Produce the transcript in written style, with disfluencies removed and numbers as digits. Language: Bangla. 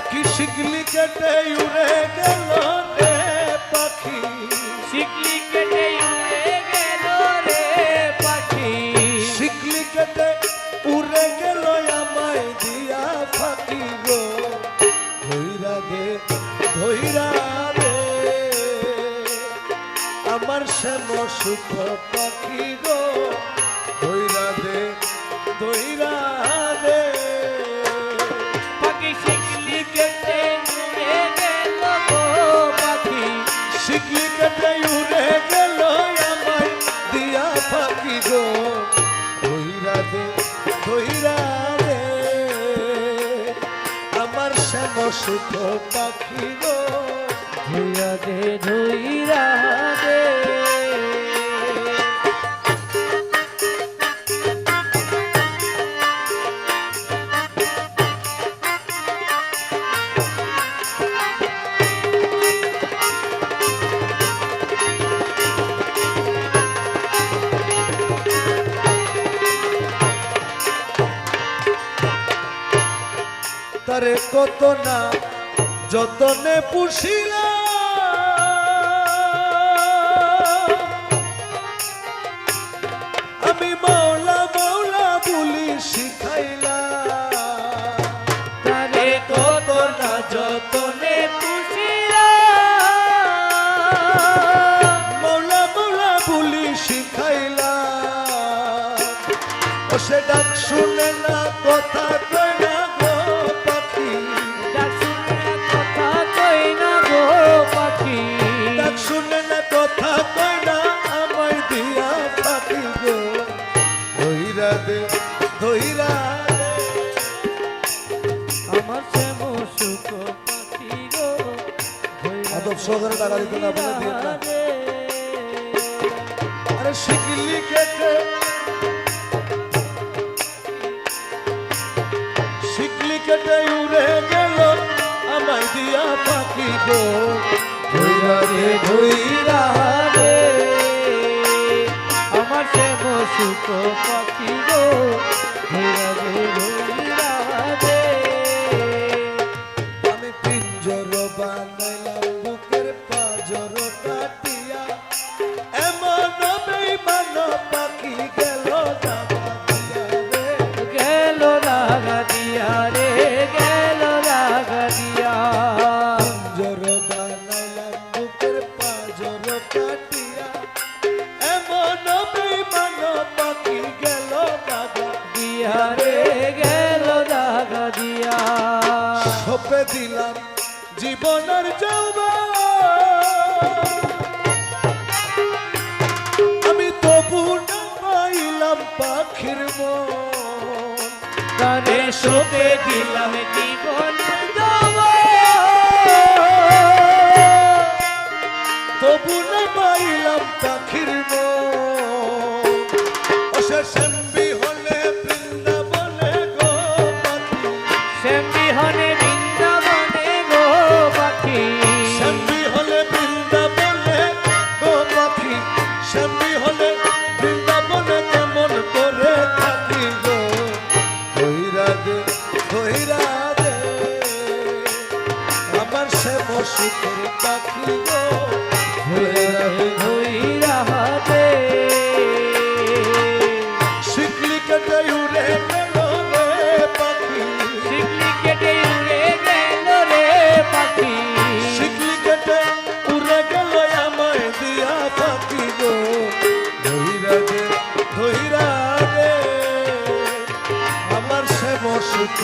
পাখি শিকলি কেটে উড়ে গেল রে পাখি, শিকলি কেটে উড়ে গেল রে পাখি, শিকলি কেটে উড়ে গেল আমায় দিয়া ফাঁকি গো, ধইরা দে ধইরা দে আমার শ্যাম সুখ পাখি গো, ধইরা দে ধইরা দে। পাখি শিকলি কেটে উড়ে গেল গো পাখি, শিকলি কেটে উড়ে গেল আমায় দিয়া ফাঁকি গো, ধইরা দে ধইরা দে আমার শ্যাম সুখ পাখি গো, ধুইরা দে ধুইরা দে। তারে কত না যতনে পুষিলা, আমি মাওলা মাওলা বলি শিখাইলা, তারে কত না যতনে পুষিলা, মাওলা মাওলা বলি শিখাইলা, ও সে ডাক শুনে না কথা কয় না গো পাখি, ডাক শুনে কথা কই না গো পাখি, ডাক শুনে না কথা কয় না আমায় দিয়া ফাঁকি গো, ধইরা দে ধইরা দে আমার শ্যাম সুখ পাখি গো, আদব সহকারে টাকা দিতে না বলে দিয়ে না। দে। আরে শিকলি কেটে শিকলি কেটে উড়ে গেল আমায় দিয়া পাখি গো, ধইরা দে ধইরা দে আমার শ্যাম সুখ পাখি গো, ধীরা দে ধীরা দে। আমি পিঞ্জর বানাইলাম বুকের পাজর কাটিয়া, এমন বেঈমান পাখি গেল দাগা দিয়া রে, গেল রাগা দিয়া রে, গেল রাগা দিয়া। পিঞ্জর বানাইলাম বুকের পাজর কাটিয়া, এমন বেঈমান পাখি গেল দাগা দিয়া রে, গেল রাগা দিয়া। সপে দিলাম জীবনের যৌবন, আমি তবু না পাইলাম পাখির মন, তারে সপে দিলাম জীবন যৌবন, তবু না পাইলাম পাখির মন, অশেষ হলে বৃন্দাবনে গো পাখি, শ্যামবিহনে বৃন্দাবনে গো পাখি, শ্যামবি হলে বৃন্দাবনে গো পাখি, শ্যামবি হলে বৃন্দাবনে কেমন করে থাকি গো, ধইরা দে ধইরা দে আমার শ্যাম সুখের পাখি গো, ধইরা দে ধইরা দে। শিকলি কেটে উড়ে গেল রে পাখি, শিকলি কেটে উড়ে গেল রে পাখি, শিকলি কেটে উড়ে গেল আমায় দিয়া পাখি গো, ধইরা দে ধইরা দে আমার শ্যাম সুখ